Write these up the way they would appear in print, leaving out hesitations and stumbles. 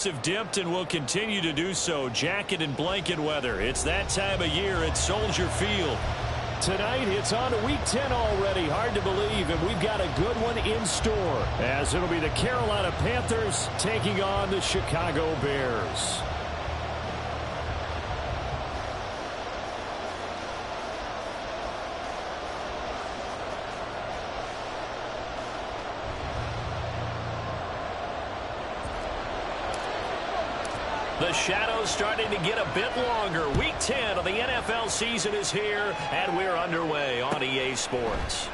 Have dipped and will continue to do so. Jacket and blanket weather. It's that time of year at Soldier Field. Tonight, it's on to Week 10 already. Hard to believe, and we've got a good one in store, as it'll be the Carolina Panthers taking on the Chicago Bears. The shadow's starting to get a bit longer. Week 10 of the NFL season is here, and we're underway on EA Sports.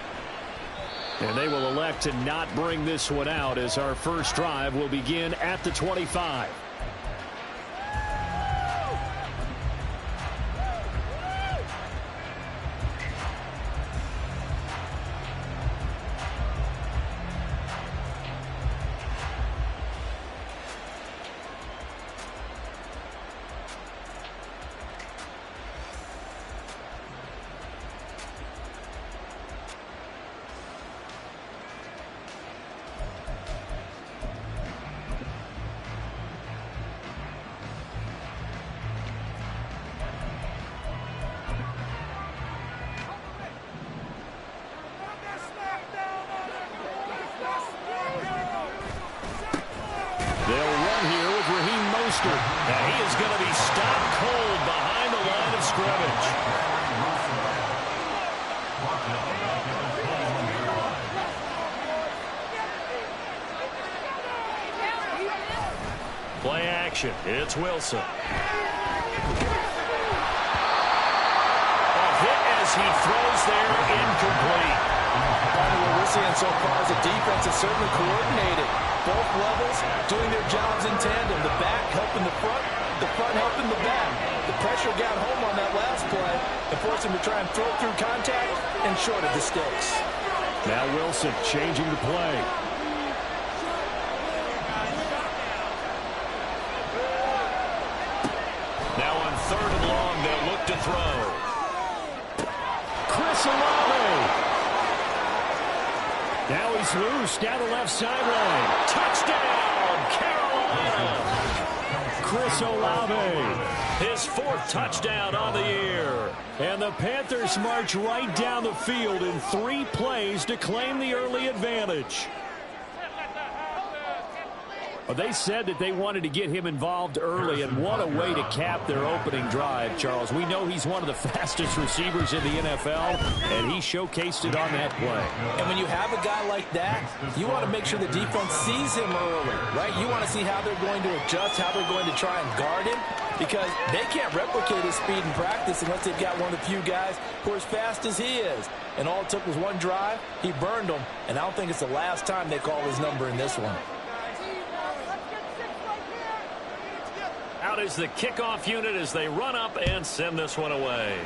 And they will elect to not bring this one out, as our first drive will begin at the 25. And he is going to be stopped cold behind the line of scrimmage. Play action. It's Wilson. A hit as he throws there, incomplete. What we're seeing so far is the defense is certainly coordinated. Both levels doing their jobs in tandem. The back helping the front helping the back. The pressure got home on that last play and forced him to try and throw through contact and shorted the sticks. Now Wilson changing the play. Now on 3rd and long, they'll look to throw. Chris Olave. Now he's loose down the left sideline. Touchdown, Carolina! Chris Olave. His 4th touchdown on the year. And the Panthers march right down the field in 3 plays to claim the early advantage. Well, they said that they wanted to get him involved early, and what a way to cap their opening drive, Charles. We know he's one of the fastest receivers in the NFL, and he showcased it on that play. And when you have a guy like that, you want to make sure the defense sees him early, right? You want to see how they're going to adjust, how they're going to try and guard him, because they can't replicate his speed in practice unless they've got one of the few guys who are as fast as he is. And all it took was one drive. He burned them, and I don't think it's the last time they call his number in this one. Out is the kickoff unit as they run up and send this one away.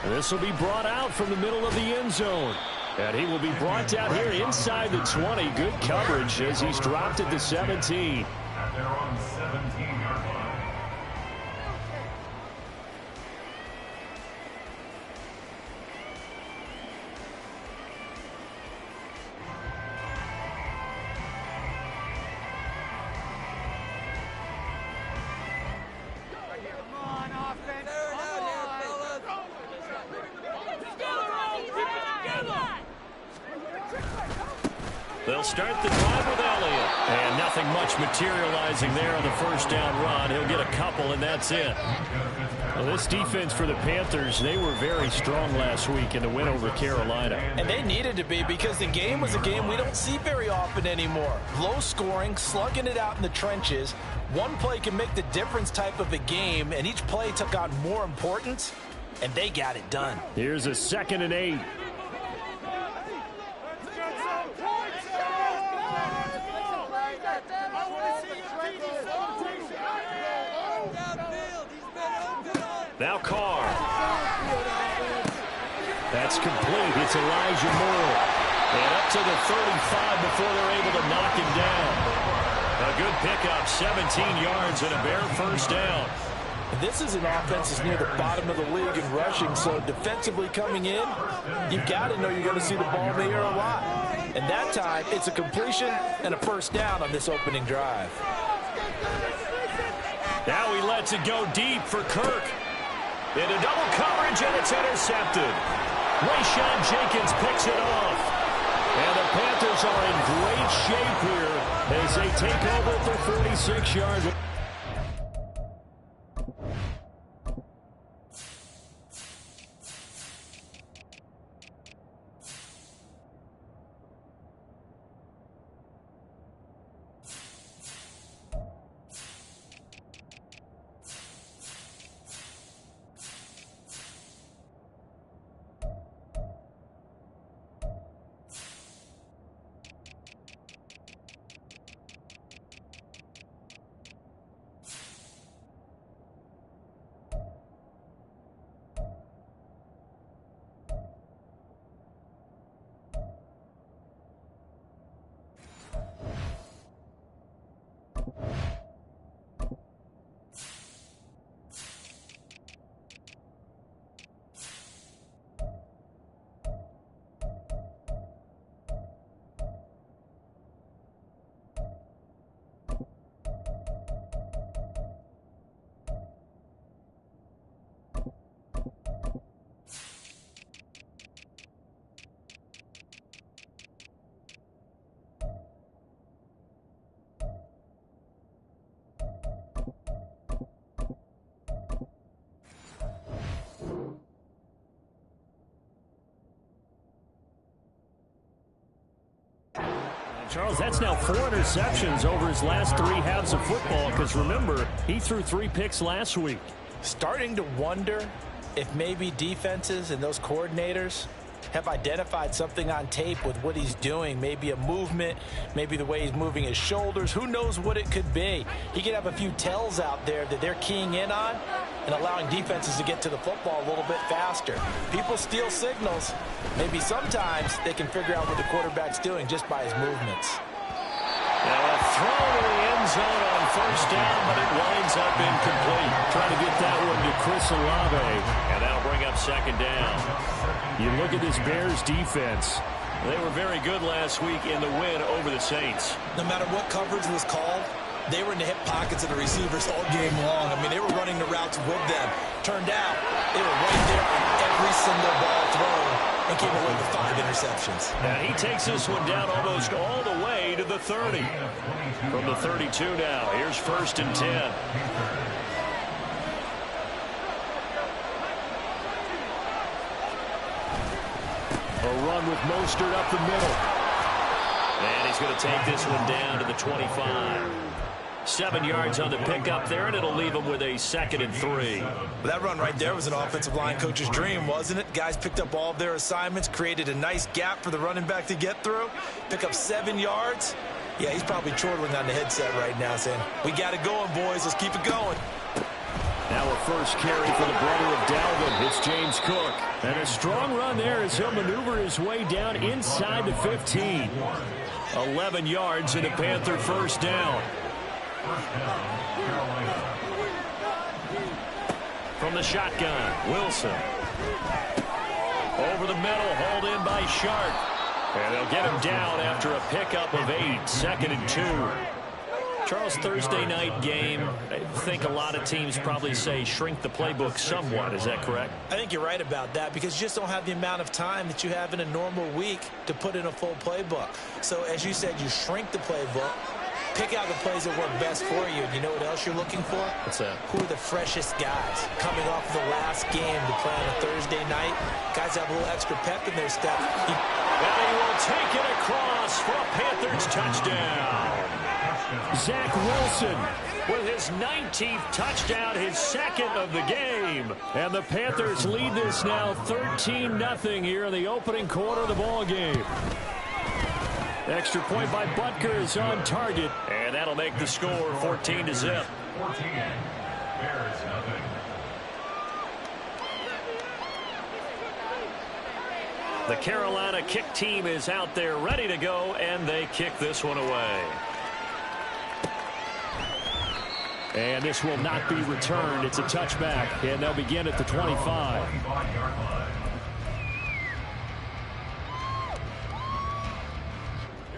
This will be brought out from the middle of the end zone. And he will be brought down here inside the 20. Good coverage as he's dropped at the 17. At their own 17-yard line. They'll start the drive with Elliott. And nothing much materializing there on the first down run. He'll get a couple, and that's it. Well, this defense for the Panthers, they were very strong last week in the win over Carolina. And they needed to be, because the game was a game we don't see very often anymore. Low scoring, slugging it out in the trenches. One play can make the difference type of a game, and each play took on more importance, and they got it done. Here's a 2nd and 8. Now Carr. That's complete. It's Elijah Moore. And up to the 35 before they're able to knock him down. A good pickup, 17 yards and a bare first down. This is an offense that's near the bottom of the league in rushing, so defensively coming in, you've got to know you're going to see the ball in the air a lot. And that time, it's a completion and a first down on this opening drive. Now he lets it go deep for Kirk. Into double coverage, and it's intercepted. Rayshawn Jenkins picks it off. And the Panthers are in great shape here as they take over at their 46-yard line. Charles, that's now 4 interceptions over his last 3 halves of football because, remember, he threw 3 picks last week. Starting to wonder if maybe defenses and those coordinators have identified something on tape with what he's doing. Maybe a movement, maybe the way he's moving his shoulders. Who knows what it could be? He could have a few tells out there that they're keying in on and allowing defenses to get to the football a little bit faster. People steal signals. Maybe sometimes they can figure out what the quarterback's doing just by his movements. Now a throw to the end zone on first down, but it winds up incomplete. Trying to get that one to Chris Olave. And that'll bring up second down. You look at this Bears defense. They were very good last week in the win over the Saints. No matter what coverage was called, they were in the hip pockets of the receivers all game long. I mean, they were running the routes with them. Turned out, they were right there on every single ball thrown and came away with 5 interceptions. And he takes this one down almost all the way to the 30. From the 32 now, here's 1st and 10. A run with Mostert up the middle. And he's going to take this one down to the 25. 7 yards on the pickup there, and it'll leave him with a 2nd and 3. That run right there was an offensive line coach's dream, wasn't it? Guys picked up all of their assignments, created a nice gap for the running back to get through, pick up 7 yards. Yeah, he's probably chortling on the headset right now saying, we got it going, boys. Let's keep it going. Now a first carry for the brother of Dalvin. It's James Cook. And a strong run there as he'll maneuver his way down inside the 15. 11 yards and a Panther first down. From the shotgun, Wilson. Over the middle, hauled in by Sharp. And they'll get him down after a pickup of 8, 2nd and 2. Charles, Thursday night game, I think a lot of teams probably say shrink the playbook somewhat. Is that correct? I think you're right about that because you just don't have the amount of time that you have in a normal week to put in a full playbook. So, as you said, you shrink the playbook, pick out the plays that work best for you. And you know what else you're looking for? What's that? Who are the freshest guys coming off the last game to play on a Thursday night? Guys have a little extra pep in their step. And he will take it across for a Panthers touchdown. Zach Wilson with his 19th touchdown, his 2nd of the game. And the Panthers lead this now 13-0 here in the opening quarter of the ball game. Extra point by Butker is on target. And that'll make the score 14-0. 14. Bears nothing. The Carolina kick team is out there ready to go, and they kick this one away. And this will not be returned. It's a touchback, and they'll begin at the 25.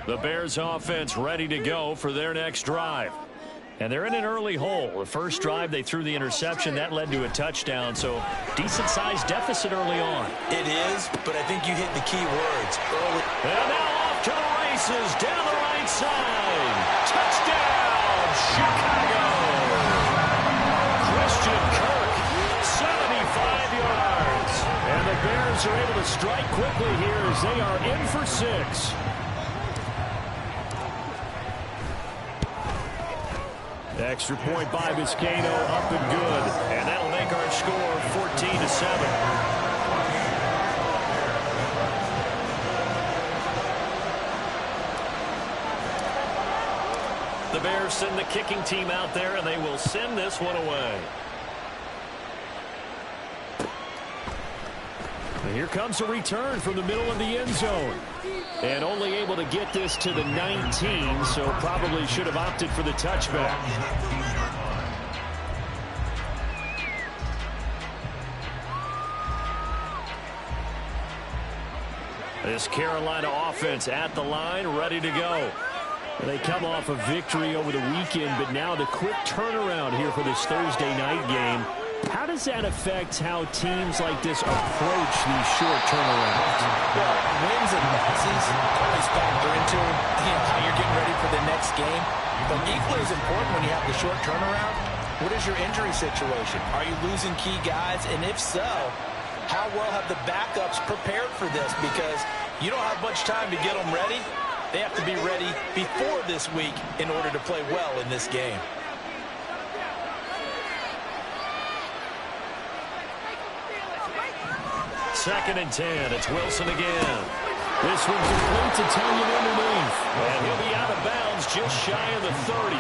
The Bears offense ready to go for their next drive. And they're in an early hole. The first drive, they threw the interception. That led to a touchdown, so decent-sized deficit early on. It is, but I think you hit the key words early. And now off to the races down the right side. Touchdown, Chicago! Christian Kirk, 75 yards. And the Bears are able to strike quickly here as they are in for 6. Extra point by Vizcaino, up and good. And that'll make our score 14-7. The Bears send the kicking team out there, and they will send this one away. And here comes a return from the middle of the end zone. And only able to get this to the 19, so probably should have opted for the touchback. This Carolina offense at the line, ready to go. They come off a victory over the weekend, but now the quick turnaround here for this Thursday night game. How does that affect how teams like this approach these short turnarounds? Well, wins and losses always factor into how you're getting ready for the next game. But equally as important when you have the short turnaround, what is your injury situation? Are you losing key guys? And if so, how well have the backups prepared for this? Because you don't have much time to get them ready. They have to be ready before this week in order to play well in this game. Second and 10. It's Wilson again. This one's complete to Tonyan underneath. And he'll be out of bounds just shy of the 30.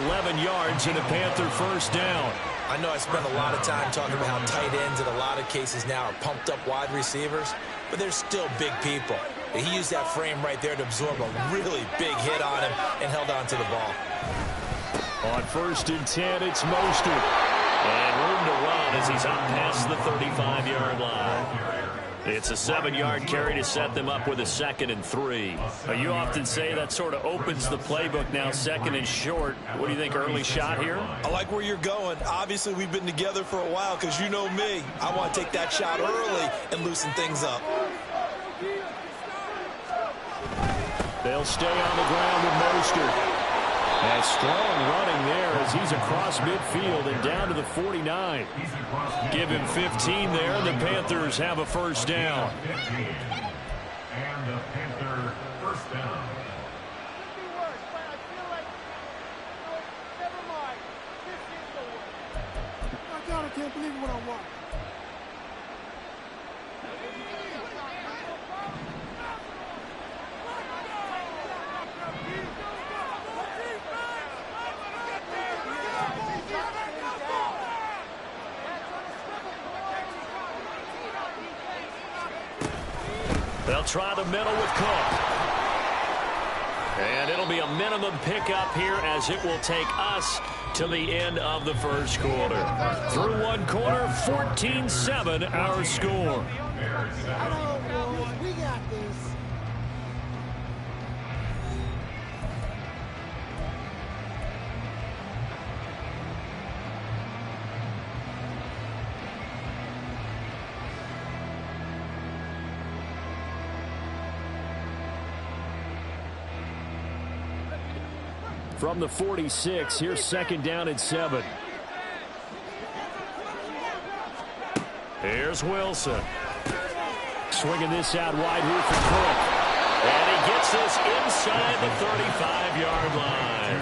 11 yards and a Panther first down. I know I spent a lot of time talking about how tight ends in a lot of cases now are pumped up wide receivers, but they're still big people. And he used that frame right there to absorb a really big hit on him and held on to the ball. On first and 10, it's Mostert. And room to run as he's out past the 35-yard line. It's a 7-yard carry to set them up with a 2nd and 3. You often say that sort of opens the playbook now, 2nd and short. What do you think, early shot here? I like where you're going. Obviously, we've been together for a while because you know me. I want to take that shot early and loosen things up. They'll stay on the ground with Mostert. And strong running there as he's across midfield and down to the 49. Give him 15 there. The Panthers have a first down. And the Panther first down. I can't believe what I want. They'll try the middle with Cook. And it'll be a minimum pickup here as it will take us to the end of the first quarter. Through one quarter, 14-7 our score. We got this. From the 46, here's 2nd down and 7. Here's Wilson. Swinging this out wide here for Cook. And he gets this inside the 35-yard line.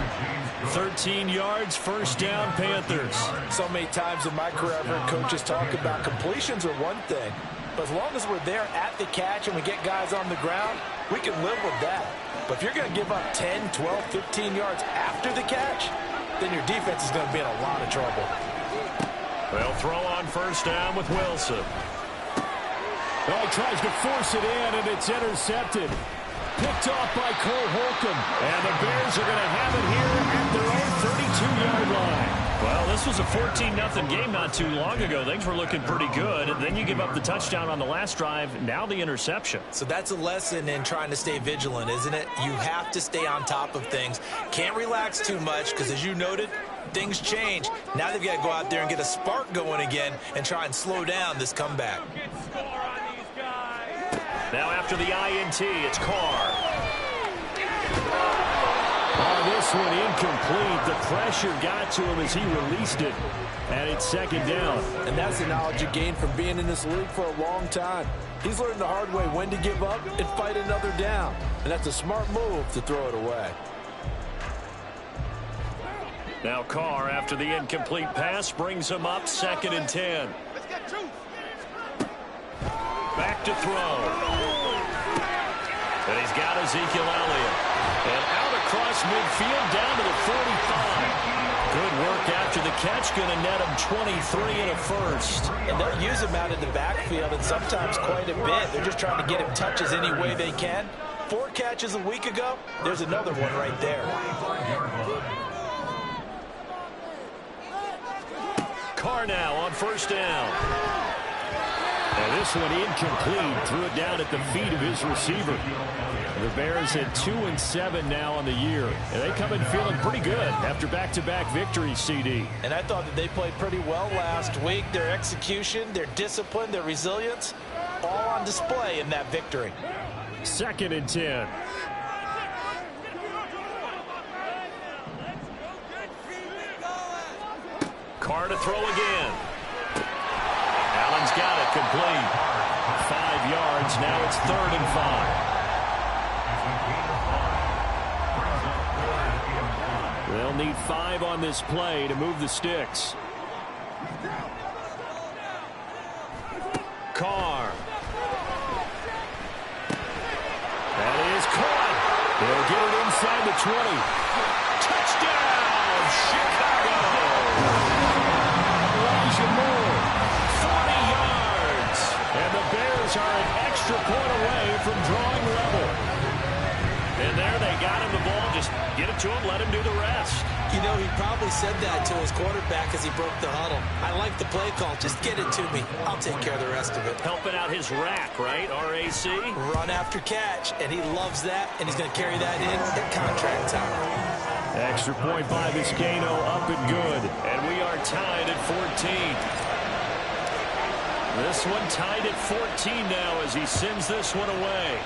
13 yards, first down, Panthers. So many times in my career, I've heard coaches talk about completions are one thing. But as long as we're there at the catch and we get guys on the ground, we can live with that. But if you're going to give up 10, 12, 15 yards after the catch, then your defense is going to be in a lot of trouble. They'll throw on first down with Wilson. Oh, he tries to force it in, and it's intercepted. Picked off by Cole Holcomb. And the Bears are going to have it here at their own 32-yard line. Well, this was a 14-0 game not too long ago. Things were looking pretty good. Then you give up the touchdown on the last drive. Now the interception. So that's a lesson in trying to stay vigilant, isn't it? You have to stay on top of things. Can't relax too much because, as you noted, things change. Now they've got to go out there and get a spark going again and try and slow down this comeback. Now after the INT, it's Carr. Oh, this one incomplete. The pressure got to him as he released it. And it's second down. And that's the knowledge you gain from being in this league for a long time. He's learned the hard way when to give up and fight another down. And that's a smart move to throw it away. Now Carr, after the incomplete pass, brings him up 2nd and 10. Back to throw. And he's got Ezekiel Elliott. And out across midfield down to the 45. Good work after the catch. Going to net him 23 and a first. And they'll use him out in the backfield, and sometimes quite a bit. They're just trying to get him touches any way they can. 4 catches a week ago. There's another one right there. Carr now on 1st down. And this one incomplete. Threw it down at the feet of his receiver. The Bears at 2-7 now on the year. And they come in feeling pretty good after back-to-back victories, CD. And I thought that they played pretty well last week. Their execution, their discipline, their resilience, all on display in that victory. 2nd and 10. Carr to throw again. Allen's got it complete. 5 yards. Now it's 3rd and 5. They'll need 5 on this play to move the sticks. Carr. That is caught. They'll get it inside the 20. Touchdown, Chicago. Elijah Moore. 40 yards. And the Bears are an extra point away from drawing level. And there they got him the ball. Just get it to him, let him do the rest. You know, he probably said that to his quarterback as he broke the huddle. I like the play call. Just get it to me. I'll take care of the rest of it. Helping out his rack, right? RAC. Run after catch, and he loves that, and he's going to carry that in at contract time. Extra point by Vizcaino, up and good. And we are tied at 14. This one tied at 14 now as he sends this one away.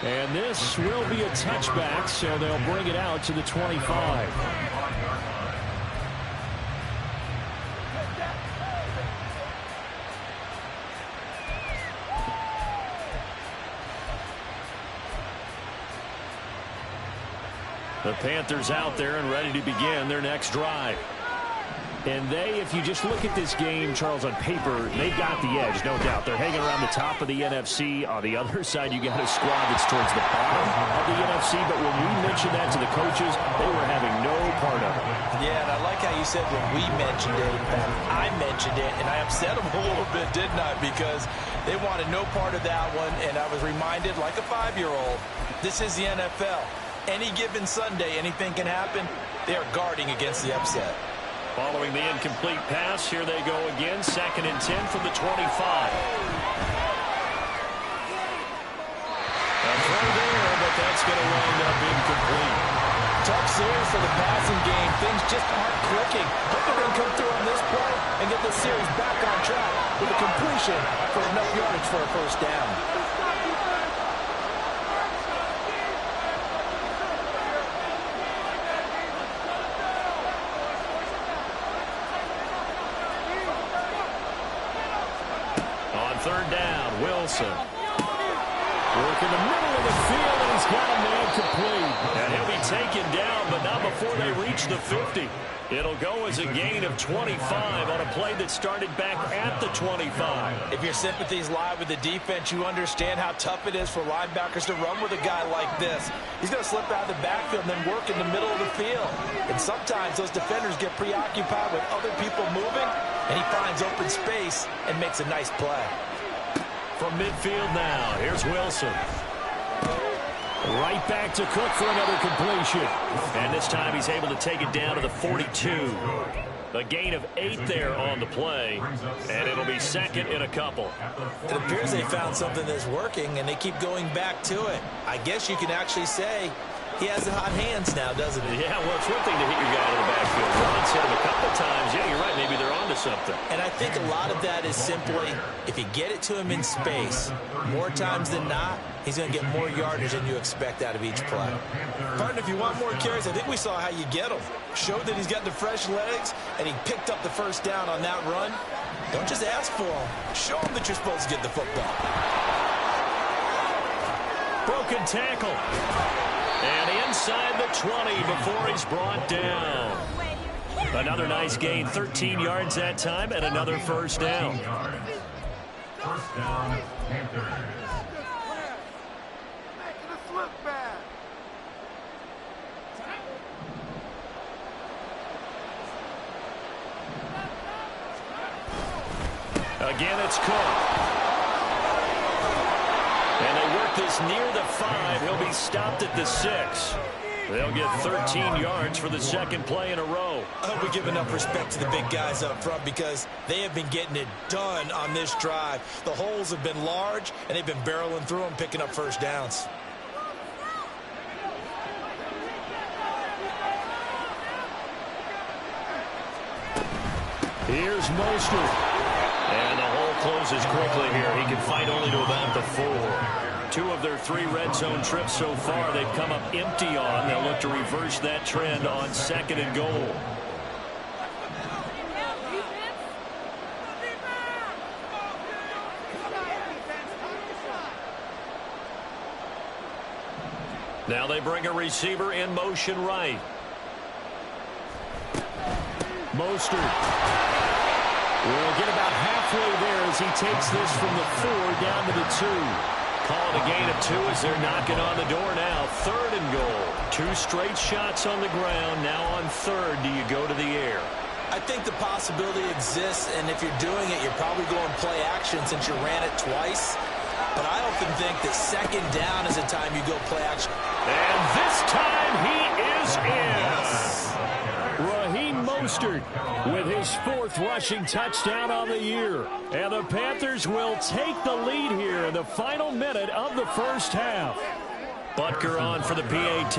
And this will be a touchback, so they'll bring it out to the 25. The Panthers out there and ready to begin their next drive. And they, if you just look at this game, Charles, on paper, they've got the edge, no doubt. They're hanging around the top of the NFC. On the other side, you got a squad that's towards the bottom of the NFC. But when we mentioned that to the coaches, they were having no part of it. Yeah, and I like how you said when we mentioned it. In fact, I mentioned it, and I upset them a little bit, didn't I? Because they wanted no part of that one, and I was reminded, like a 5-year-old, this is the NFL. Any given Sunday, anything can happen. They are guarding against the upset. Following the incomplete pass, here they go again. 2nd and 10 from the 25. A throw there, but that's going to wind up incomplete. Tough series for the passing game. Things just aren't clicking. Hope they're going to come through on this play and get this series back on track with a completion for enough yardage for a first down. Third down, Wilson. Work in the middle of the field, and he's got a man complete. And he'll be taken down, but not before they reach the 50. It'll go as a gain of 25 on a play that started back at the 25. If your sympathies lie with the defense, you understand how tough it is for linebackers to run with a guy like this. He's going to slip out of the backfield and then work in the middle of the field. And sometimes those defenders get preoccupied with other people moving, and he finds open space and makes a nice play. From midfield now, here's Wilson. Right back to Cook for another completion. And this time he's able to take it down to the 42. A gain of 8 there on the play, and it'll be second in a couple. It appears they found something that's working, and they keep going back to it. I guess you can actually say he has the hot hands now, doesn't he? Yeah, well, it's one thing to hit your guy in the backfield once, hit him a couple times. Yeah, you're right. Maybe they're onto something. And I think a lot of that is simply if you get it to him in space, more times than not, he's going to get more yardage than you expect out of each play. Partner, if you want more carries, I think we saw how you get them. Showed that he's got the fresh legs, and he picked up the first down on that run. Don't just ask for him. Show him that you're supposed to get the football. Broken tackle. And inside the 20 before he's brought down. Another nice gain, 13 yards that time, and another first down. First down, Panthers. Again, it's Cook. And they work this near the 5. He'll be stopped at the 6. They'll get 13 yards for the second play in a row. I hope we give enough respect to the big guys up front because they have been getting it done on this drive. The holes have been large, and they've been barreling through them, picking up first downs. Here's Mostert. And the hole closes quickly here. He can fight only to about the 4. 2 of their 3 red zone trips so far they've come up empty on. They'll look to reverse that trend on second and goal. Now they bring a receiver in motion right. Mostert will get about halfway there as he takes this from the 4 down to the 2. Call it a gain of 2 as they're knocking on the door now. Third and goal. 2 straight shots on the ground. Now on third, do you go to the air? I think the possibility exists, and if you're doing it, you're probably going play action since you ran it twice. But I often think that second down is the time you go play action. And this time he is in. Raheem Mostert with his 4th rushing touchdown on the year. And the Panthers will take the lead here in the final minute of the first half. Butker on for the PAT.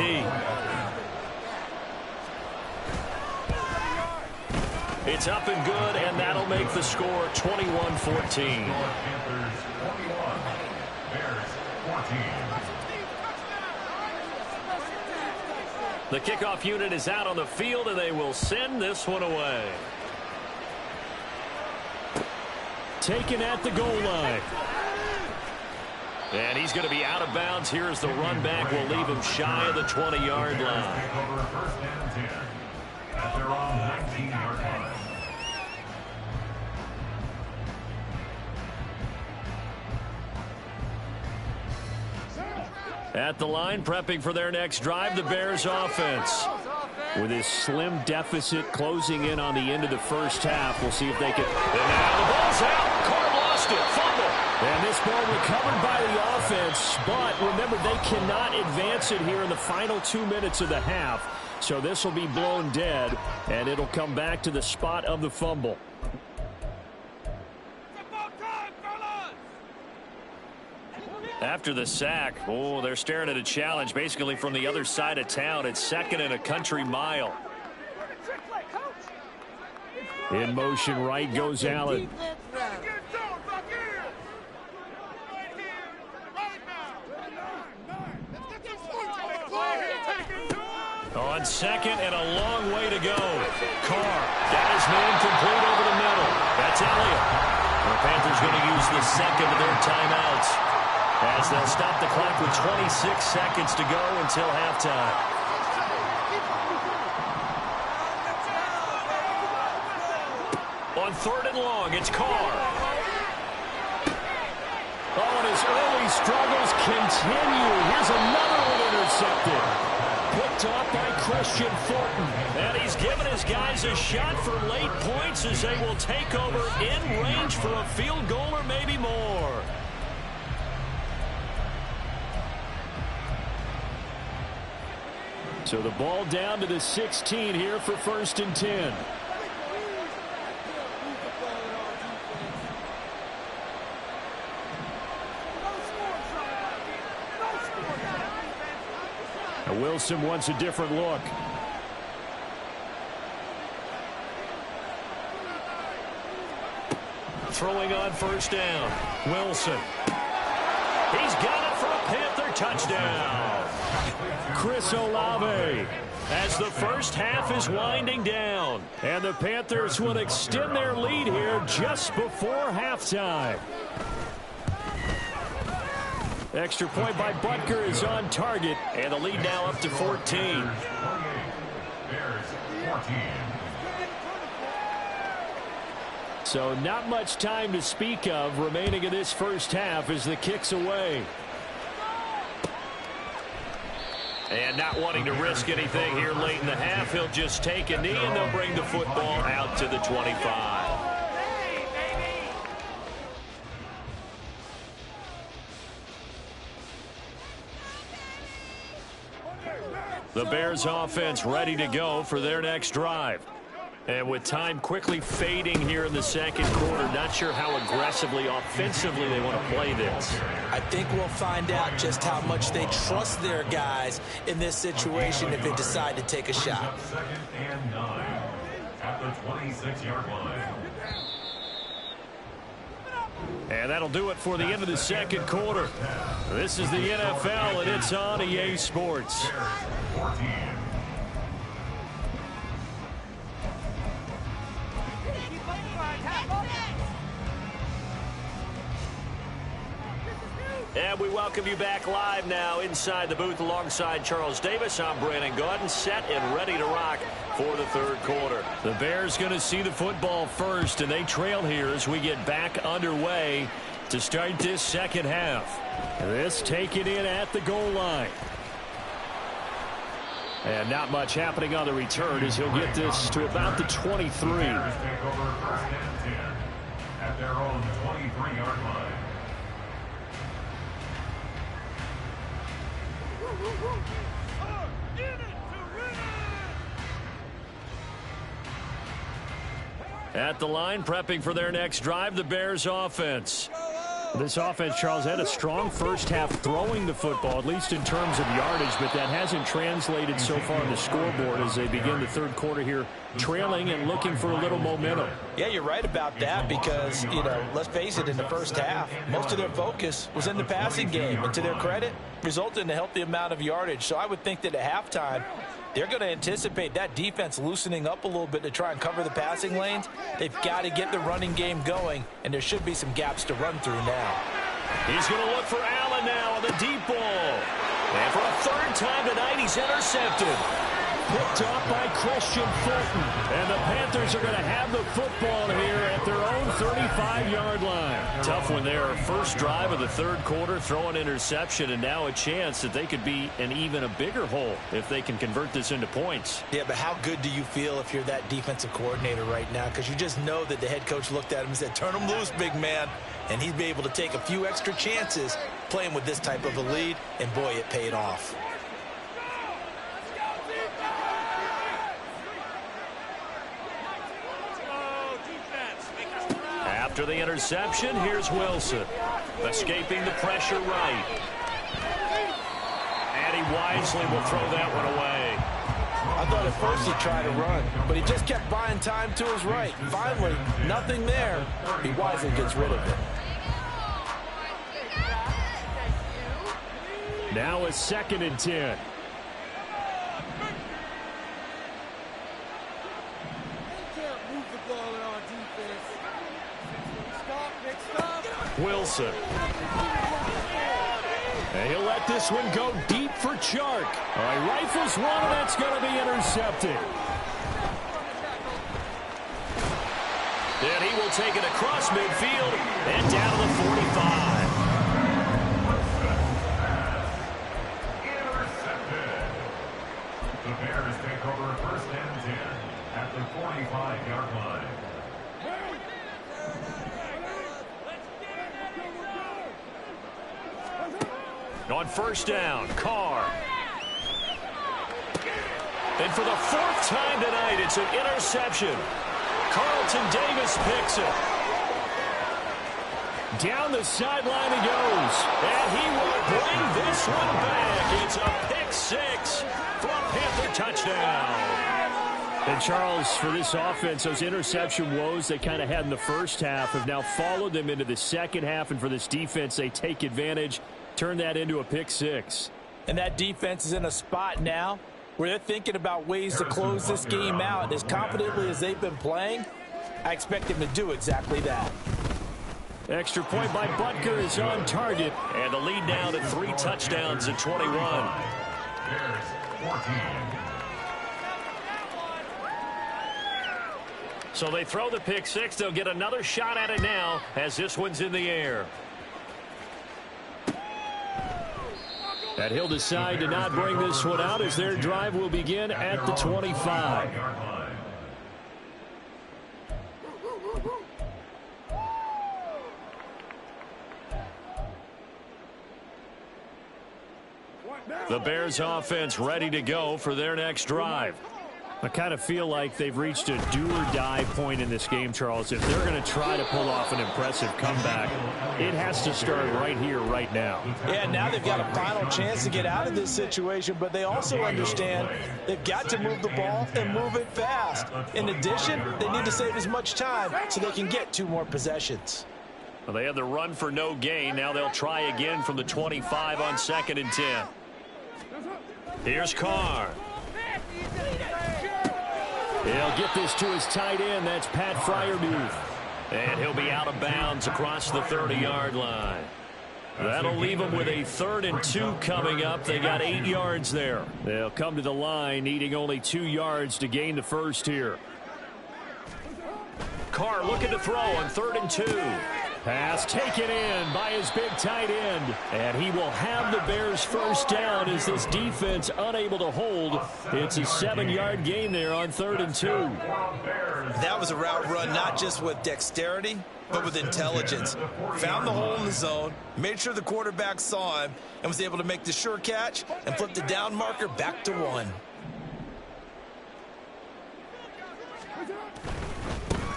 It's up and good, and that'll make the score 21-14. The kickoff unit is out on the field, and they will send this one away. Taken at the goal line. And he's going to be out of bounds. Here's the run back. Will leave him shy of the 20-yard line. First and 10 at their own 19-yard line. At the line, prepping for their next drive, the Bears offense. With his slim deficit closing in on the end of the first half, we'll see if they can. And now the ball's out. Carr lost it. Fumble. And this ball recovered by the offense. But remember, they cannot advance it here in the final 2 minutes of the half. So this will be blown dead, and it'll come back to the spot of the fumble. After the sack, they're staring at a challenge basically from the other side of town. It's second and a country mile. In motion right goes Allen. On second and a long way to go. Carr got his man complete over the middle. That's Elliott. The Panthers going to use the second of their timeouts, as they'll stop the clock with 26 seconds to go until halftime. On third and long, it's Carr. Oh, and his early struggles continue. Here's another one intercepted. Picked off by Christian Thornton. And he's given his guys a shot for late points as they will take over in range for a field goal or maybe more. So the ball down to the 16 here for 1st and 10. Now Wilson wants a different look. Throwing on 1st down. Wilson. He's got it for a Panther touchdown. Chris Olave, as the first half is winding down. And the Panthers will extend their lead here just before halftime. Extra point by Butker is on target. And the lead now up to 14. Bears 14. So not much time to speak of remaining in this first half as the kick's away. And not wanting to risk anything here late in the half, he'll just take a knee and they'll bring the football out to the 25. The Bears offense ready to go for their next drive. And with time quickly fading here in the second quarter, not sure how aggressively, offensively they want to play this. I think we'll find out just how much they trust their guys in this situation if they decide to take a shot. 2nd and 9 at the 26-yard line. And that'll do it for the end of the second quarter. This is the NFL, and it's on EA Sports. 14. And we welcome you back live now inside the booth alongside Charles Davis. I'm Brandon Gaudin, set and ready to rock for the third quarter. The Bears going to see the football first, and they trail here as we get back underway to start this second half. This taken in at the goal line. And not much happening on the return as he'll get this to about the 23. Bears take over 1st and 10 at their own 23-yard line. At the line, prepping for their next drive, the Bears offense. This offense, Charles, had a strong first half throwing the football, at least in terms of yardage, but that hasn't translated so far on the scoreboard as they begin the third quarter here, trailing and looking for a little momentum. Yeah, you're right about that because, you know, let's face it, in the first half, most of their focus was in the passing game. And to their credit, resulted in a healthy amount of yardage. So I would think that at halftime, they're going to anticipate that defense loosening up a little bit to try and cover the passing lanes. They've got to get the running game going, and there should be some gaps to run through now. He's going to look for Allen now on the deep ball. And for a third time tonight, he's intercepted. Picked off by Christian Fulton. And the Panthers are going to have the football here at their own 35-yard line. Tough one there. First drive of the third quarter, throw an interception, and now a chance that they could be in even a bigger hole if they can convert this into points. Yeah, but how good do you feel if you're that defensive coordinator right now? Because you just know that the head coach looked at him and said, turn him loose, big man. And he'd be able to take a few extra chances playing with this type of a lead, and boy, it paid off. After the interception, here's Wilson. Escaping the pressure right. And he wisely will throw that one away. I thought at first he tried to run, but he just kept buying time to his right. Finally, nothing there. He wisely gets rid of it. Now a 2nd and 10. Wilson. And he'll let this one go deep for Chark. All right, rifles one, and that's going to be intercepted. Then he will take it across midfield and down to the 45. Intercepted. The Bears take over 1st and 10 at the 45-yard line. On 1st down, Carr. And for the fourth time tonight, it's an interception. Carlton Davis picks it. Down the sideline he goes. And he will bring this one back. It's a pick six for a Panther touchdown. And, Charles, for this offense, those interception woes they kind of had in the first half have now followed them into the second half. And for this defense, they take advantage, turn that into a pick six. And that defense is in a spot now where they're thinking about ways to close this game out. As confidently as they've been playing, I expect them to do exactly that. Extra point by Butker is on target. And the lead now to 3 touchdowns at 21. Bears 14. So they throw the pick six. They'll get another shot at it now as this one's in the air. And he'll decide to not bring this one out as their drive will begin at the 25. The Bears offense ready to go for their next drive. I kind of feel like they've reached a do-or-die point in this game, Charles. If they're going to try to pull off an impressive comeback, it has to start right here, right now. Yeah, now they've got a final chance to get out of this situation, but they also understand they've got to move the ball and move it fast. In addition, they need to save as much time so they can get 2 more possessions. Well, they had the run for no gain. Now they'll try again from the 25 on 2nd and 10. Here's Carr. He'll get this to his tight end. That's Pat Fryermuth. And he'll be out of bounds across the 30-yard line. That'll leave them with a 3rd and 2 coming up. They got 8 yards there. They'll come to the line needing only 2 yards to gain the first here. Carr looking to throw on 3rd and 2. Pass taken in by his big tight end. And he will have the Bears first down as this defense unable to hold. It's a 7-yard gain there on 3rd and 2. That was a route run not just with dexterity, but with intelligence. Found the hole in the zone, made sure the quarterback saw him, and was able to make the sure catch and flip the down marker back to 1.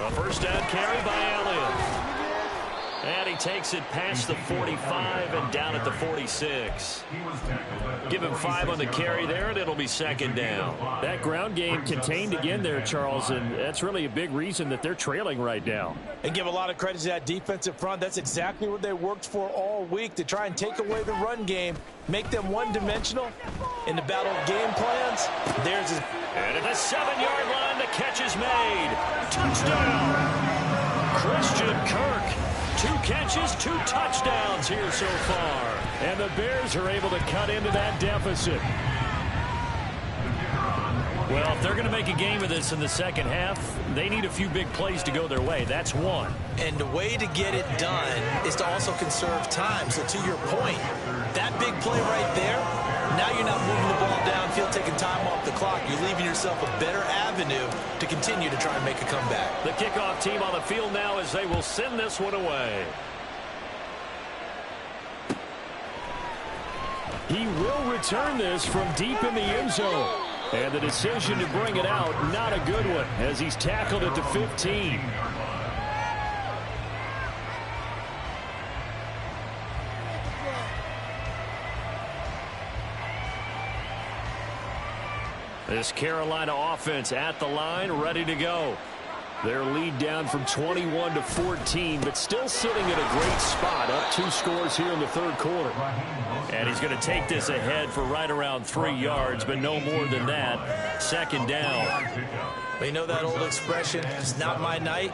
A first down carry by Elliott. And he takes it past the 45 and down at the 46. Give him 5 on the carry there, and it'll be 2nd down. That ground game contained again there, Charles, and that's really a big reason that they're trailing right now. And give a lot of credit to that defensive front. That's exactly what they worked for all week, to try and take away the run game, make them one-dimensional. In the battle of game plans, there's his... And at the 7-yard line, the catch is made. Touchdown! Christian Kirk. 2 catches, 2 touchdowns here so far. And the Bears are able to cut into that deficit. Well, if they're going to make a game of this in the second half, they need a few big plays to go their way. That's one. And the way to get it done is to also conserve time. So to your point, that big play right there, now you're not moving the ball downfield, taking time off the clock. You're leaving yourself a better avenue to continue to try and make a comeback. The kickoff team on the field now as they will send this one away. He will return this from deep in the end zone. And the decision to bring it out, not a good one, as he's tackled at the 15. This Carolina offense at the line, ready to go. Their lead down from 21 to 14, but still sitting at a great spot, up 2 scores here in the 3rd quarter. And he's going to take this ahead for right around 3 yards, but no more than that. 2nd down. You know that old expression, it's not my night?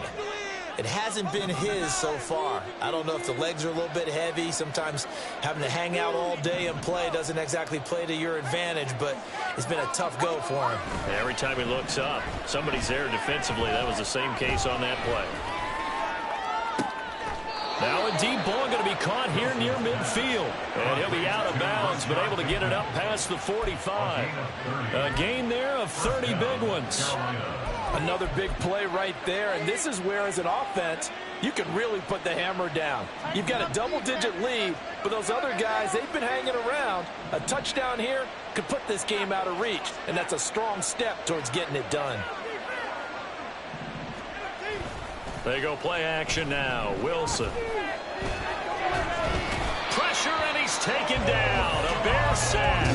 It hasn't been his so far. I don't know if the legs are a little bit heavy. Sometimes having to hang out all day and play doesn't exactly play to your advantage, but it's been a tough go for him. Every time he looks up, somebody's there defensively. That was the same case on that play. Now a deep ball going to be caught here near midfield. And he'll be out of bounds downs, but able to get it up past the 45. A gain there of 30 big ones. Another big play right there, and this is where, as an offense, you can really put the hammer down. You've got a double-digit lead, but those other guys, they've been hanging around. A touchdown here could put this game out of reach, and that's a strong step towards getting it done. They go play action now. Wilson. Pressure, and he's taken down. A Bear sack.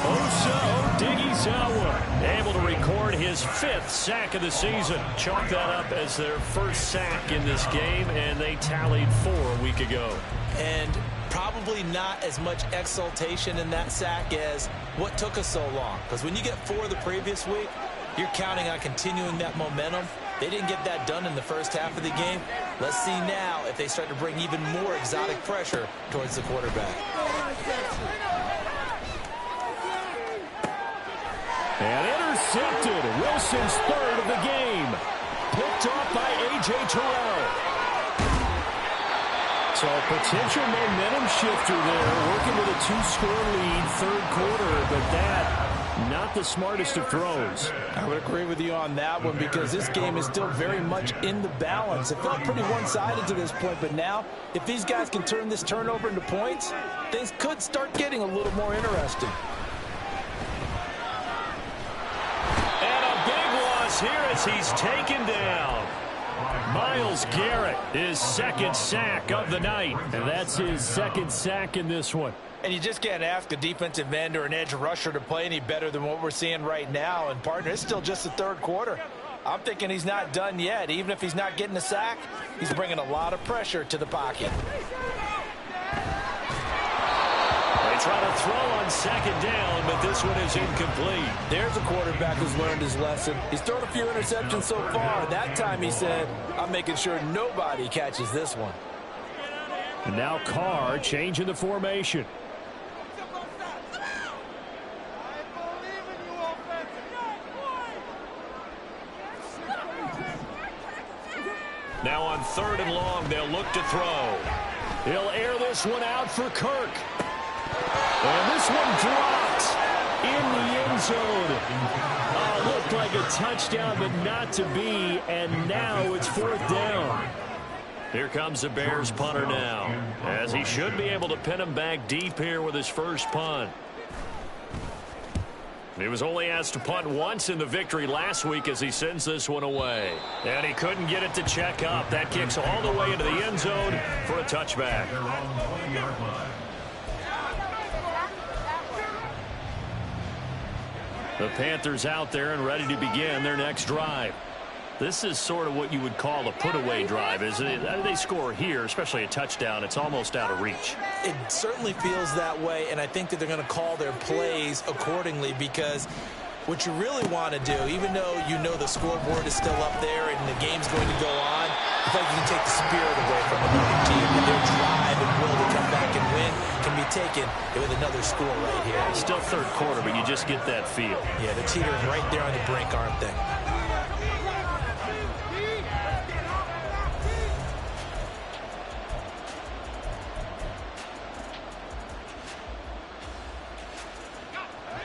Osa Odighizuwa able to record his 5th sack of the season. Chalk that up as their first sack in this game, and they tallied 4 a week ago. And probably not as much exultation in that sack as what took us so long. Because when you get 4 the previous week, you're counting on continuing that momentum. They didn't get that done in the first half of the game. Let's see now if they start to bring even more exotic pressure towards the quarterback. And intercepted. Wilson's 3rd of the game. Picked off by A.J. Terrell. So a potential momentum shifter there, working with a 2-score lead, 3rd quarter, but that not the smartest of throws. I would agree with you on that one because this game is still very much in the balance. It felt pretty one-sided to this point, but now if these guys can turn this turnover into points, things could start getting a little more interesting. And a big loss here as he's taken down. Myles Garrett, his 2nd sack of the night. And that's his 2nd sack in this one. And you just can't ask a defensive end or an edge rusher to play any better than what we're seeing right now. And, partner, it's still just the 3rd quarter. I'm thinking he's not done yet. Even if he's not getting a sack, he's bringing a lot of pressure to the pocket. They try to throw on 2nd down, but this one is incomplete. There's a quarterback who's learned his lesson. He's thrown a few interceptions so far. That time he said, I'm making sure nobody catches this one. And now Carr changing the formation. Now on 3rd and long, they'll look to throw. He'll air this one out for Kirk. And this one dropped in the end zone. Looked like a touchdown, but not to be. And now it's 4th down. Here comes the Bears punter now, as he should be able to pin him back deep here with his first punt. He was only asked to punt once in the victory last week as he sends this one away. And he couldn't get it to check up. That kicks all the way into the end zone for a touchback. The Panthers out there and ready to begin their next drive. This is sort of what you would call a put-away drive, isn't it? They score here, especially a touchdown. It's almost out of reach. It certainly feels that way, and I think that they're going to call their plays accordingly because what you really want to do, even though you know the scoreboard is still up there and the game's going to go on, I feel like you can take the spirit away from another team and their drive and will to come back and win can be taken with another score right here. Still 3rd quarter, but you just get that feel. Yeah, they're teetering right there on the brink, aren't they?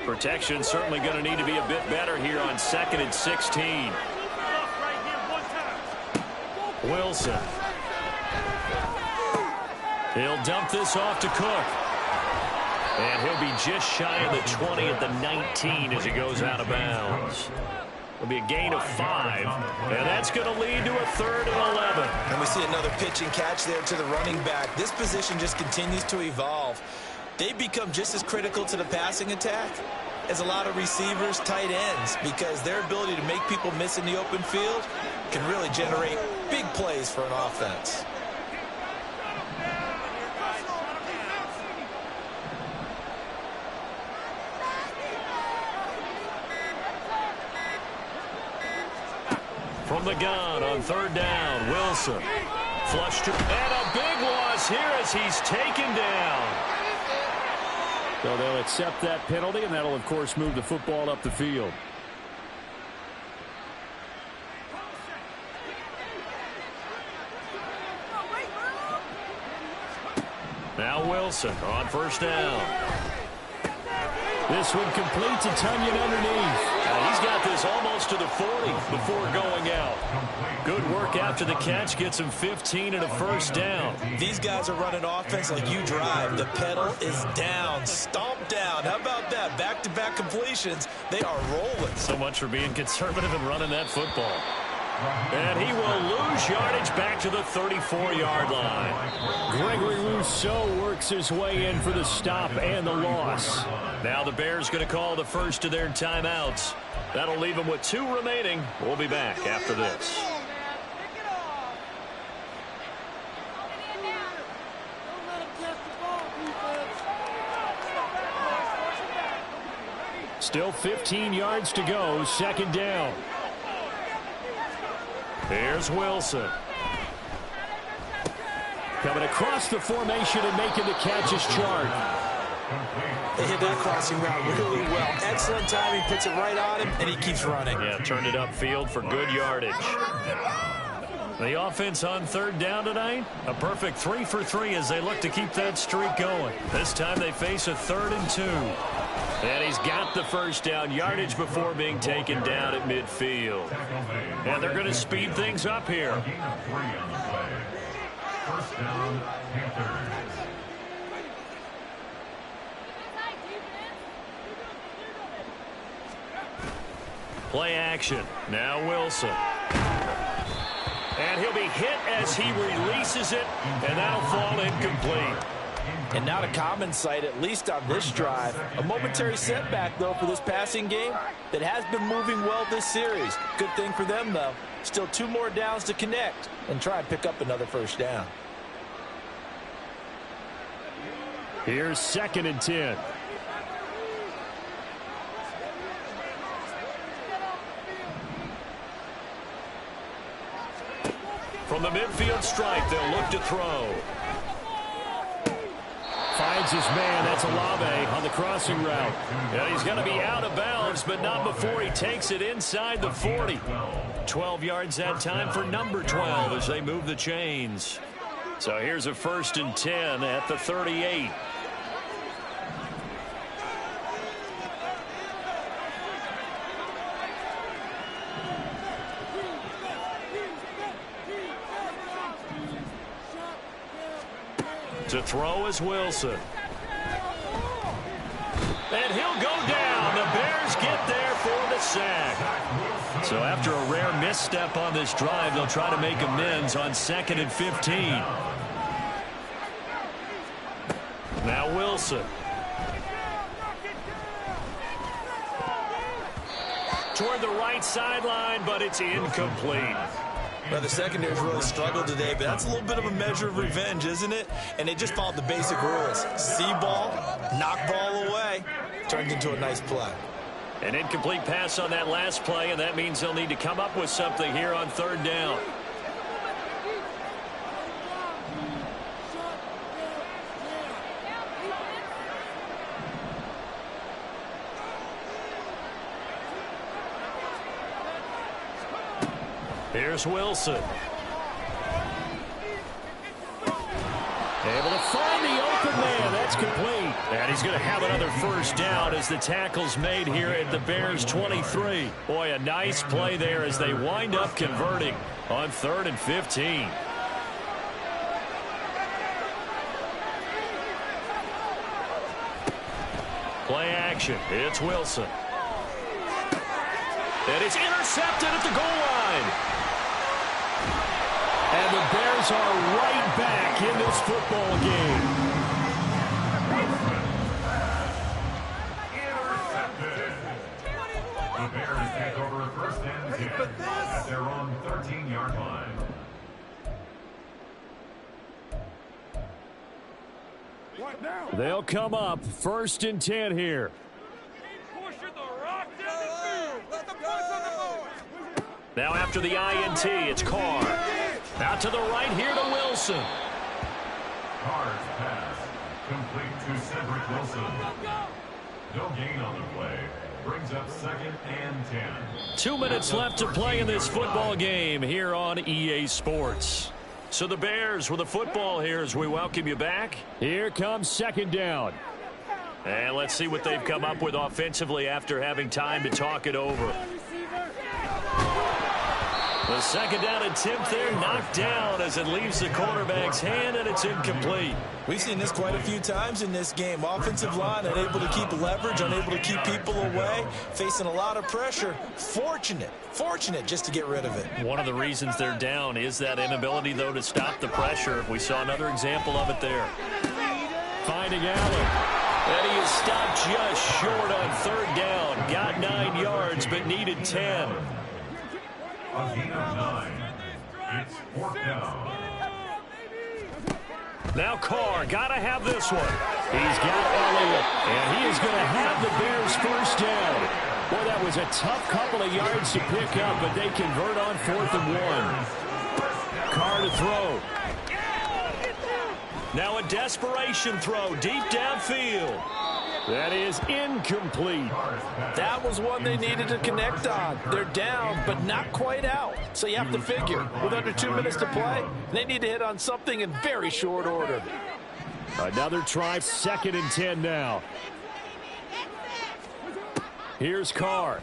Protection certainly going to need to be a bit better here on 2nd and 16. Wilson. He'll dump this off to Cook. And he'll be just shy of the 20 at the 19 as he goes out of bounds. It'll be a gain of 5. And that's going to lead to a 3rd and 11. And we see another pitch and catch there to the running back. This position just continues to evolve. They become just as critical to the passing attack as a lot of receivers, tight ends, because their ability to make people miss in the open field can really generate big plays for an offense. From the gun on 3rd down, Wilson. Flush to, and a big loss here as he's taken down. So they'll accept that penalty, and that'll, of course, move the football up the field. Now Wilson on first down. This one complete to Tunyon underneath. He's got this almost to the 40 before going out. Good work after the catch. Gets him 15 and a first down. These guys are running offense like you drive. The pedal is down. Stomp down. How about that? Back-to-back completions. They are rolling. So much for being conservative and running that football. And he will lose yardage back to the 34-yard line. Gregory Rousseau works his way in for the stop and the loss. Now the Bears going to call the first of their timeouts. That'll leave them with 2 remaining. We'll be back after this. Still 15 yards to go, second down. Here's Wilson. Coming across the formation and making the catch is Chart. They hit that crossing route really well. Excellent timing, puts it right on him, and he keeps running. Yeah, turned it upfield for good yardage. The offense on third down tonight, a perfect 3 for 3 as they look to keep that streak going. This time they face a 3rd and 2. And he's got the first down yardage before being taken down at midfield. And they're going to speed things up here. First down, Panthers. Play action. Now Wilson. And he'll be hit as he releases it, and that'll fall incomplete. And not a common sight, at least on this drive. A momentary setback, though, for this passing game that has been moving well this series. Good thing for them, though. Still 2 more downs to connect and try and pick up another first down. Here's 2nd and 10. From the midfield stripe, they'll look to throw. Finds his man. That's Olave on the crossing route. Yeah, he's going to be out of bounds, but not before he takes it inside the 40. 12 yards that time for number 12 as they move the chains. So here's a 1st and 10 at the 38. To throw is Wilson. And he'll go down. The Bears get there for the sack. So after a rare misstep on this drive, they'll try to make amends on 2nd and 15. Now Wilson. Toward the right sideline, but it's incomplete. Well, the secondary's really struggled today, but that's a little bit of a measure of revenge, isn't it? And they just followed the basic rules. See ball, knock ball away. Turns into a nice play. An incomplete pass on that last play, and that means they'll need to come up with something here on 3rd down. Here's Wilson. Able to find the open man. That's complete. And he's going to have another first down as the tackle's made here at the Bears 23. Boy, a nice play there as they wind up converting on 3rd and 15. Play action. It's Wilson. And it's intercepted at the goal line. And the Bears are right back in this football game. Intercepted. The Bears take over 1st and 10 at their own 13-yard line. They'll come up 1st and 10 here. Now after the INT, it's Carr. Out to the right here to Wilson. Carr's pass complete to Cedric Wilson. No gain on the play. Brings up 2nd and 10. 2 minutes left to play in this football game here on EA Sports. So the Bears with the football here as we welcome you back. Here comes second down. And let's see what they've come up with offensively after having time to talk it over. The second down attempt there knocked down as it leaves the quarterback's hand, and it's incomplete. We've seen this quite a few times in this game. Offensive line unable to keep leverage, unable to keep people away, facing a lot of pressure. Fortunate just to get rid of it. One of the reasons they're down is that inability, though, to stop the pressure. We saw another example of it there. Finding Allen. And he is stopped just short on third down. Got 9 yards, but needed 10. A gain of 9. It's 4th down. Now Carr, gotta have this one. He's got Elliott, and he is going to have the Bears first down. Boy, that was a tough couple of yards to pick up, but they convert on 4th and 1. Carr to throw. Now a desperation throw deep downfield. That is incomplete. That was one they needed to connect on. They're down, but not quite out. So you have to figure, with under 2 minutes to play, they need to hit on something in very short order. Another try, 2nd and 10 now. Here's Carr.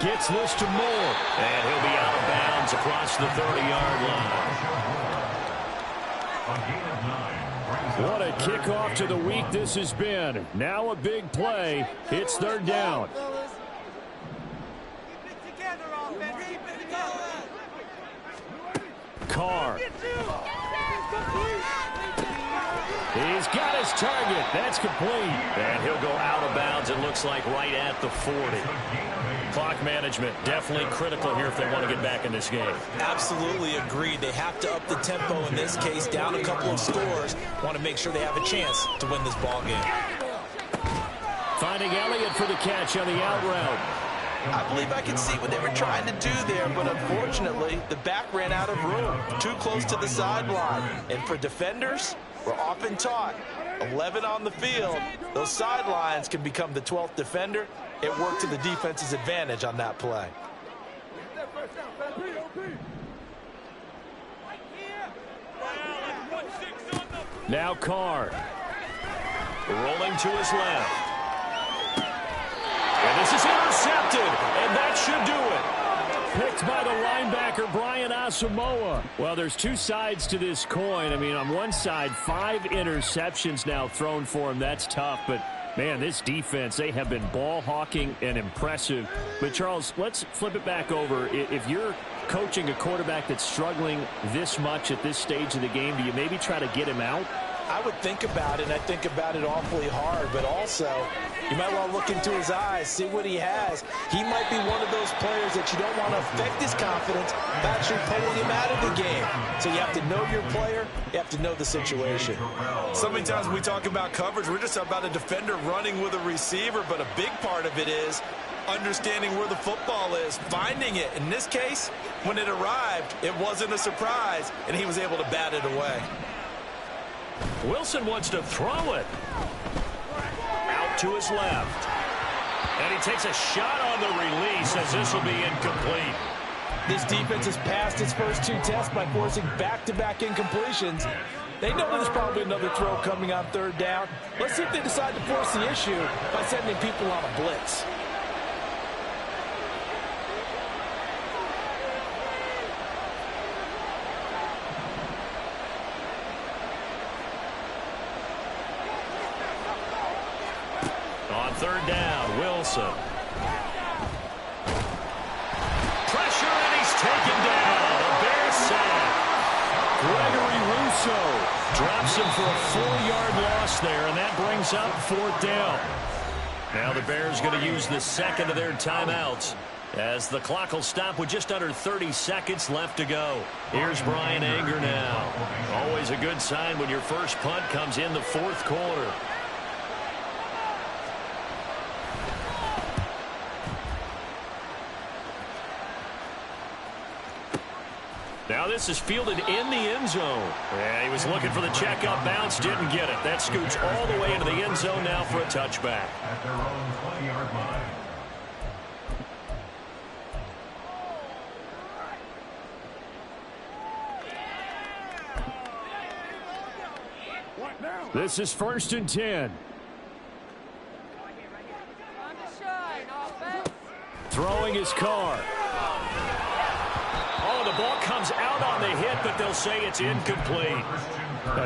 Gets this to Moore. And he'll be out of bounds across the 30-yard line. A gain of 9. What a kickoff to the week this has been. Now a big play. It's 3rd down. Carr. He's got his target. That's complete. And he'll go out of bounds, it looks like, right at the 40. Clock management definitely critical here if they want to get back in this game. Absolutely agreed. They have to up the tempo in this case, down a couple of scores. Want to make sure they have a chance to win this ball game. Finding Elliott for the catch on the out route. I believe I can see what they were trying to do there, but unfortunately, the back ran out of room. Too close to the sideline. And for defenders, we're often taught, 11 on the field, those sidelines can become the 12th defender. It worked to the defense's advantage on that play. Now Carr. Rolling to his left. And this is intercepted, and that should do it. Picked by the linebacker, Brian Asamoah. Well, there's two sides to this coin. I mean, on one side, 5 interceptions now thrown for him. That's tough, but man, this defense, they have been ball hawking and impressive. But, Charles, let's flip it back over. If you're coaching a quarterback that's struggling this much at this stage of the game, do you maybe try to get him out? I would think about it, and I think about it awfully hard, but also you might want to look into his eyes, see what he has. He might be one of those players that you don't want to affect his confidence by actually pulling him out of the game. So you have to know your player, you have to know the situation. So many times when we talk about coverage, we're just about a defender running with a receiver, but a big part of it is understanding where the football is, finding it. In this case, when it arrived, it wasn't a surprise, and he was able to bat it away. Wilson wants to throw it. Out to his left. And he takes a shot on the release as this will be incomplete. This defense has passed its first 2 tests by forcing back-to-back incompletions. They know there's probably another throw coming on 3rd down. Let's see if they decide to force the issue by sending people on a blitz. On 3rd down, Wilson. Pressure, and he's taken down. A Bear sack. Gregory Rousseau Drops him for a 4-yard loss there, and that brings up 4th down. Now the Bears going to use the second of their timeouts as the clock will stop with just under 30 seconds left to go. Here's Brian Anger now. Always a good sign when your first punt comes in the 4th quarter. Now this is fielded in the end zone. Yeah, he was looking for the check-up bounce, didn't get it. That scoots all the way into the end zone now for a touchback. At their own 20-yard line. This is 1st and 10. Throwing his car. Oh, the ball comes out on the hit, but they'll say it's incomplete.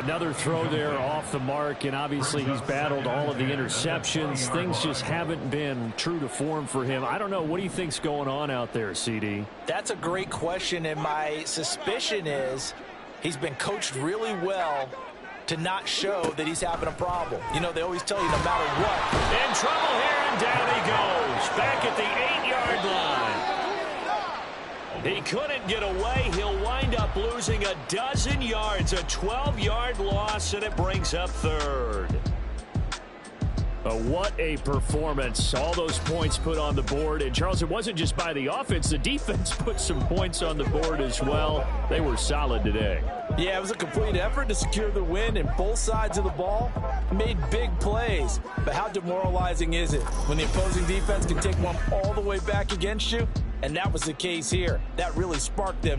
Another throw there off the mark, and obviously he's battled all of the interceptions. Things just haven't been true to form for him. I don't know. What do you think's going on out there, CD? That's a great question, and my suspicion is he's been coached really well to not show that he's having a problem. You know, they always tell you no matter what. In trouble here, and down he goes. Back at the 8-yard line. He couldn't get away. He'll wind up losing a dozen yards, a 12-yard loss, and it brings up 3rd. What a performance. All those points put on the board. And, Charles, it wasn't just by the offense. The defense put some points on the board as well. They were solid today. Yeah, it was a complete effort to secure the win, and both sides of the ball made big plays. But how demoralizing is it when the opposing defense can take one all the way back against you? And that was the case here. That really sparked them.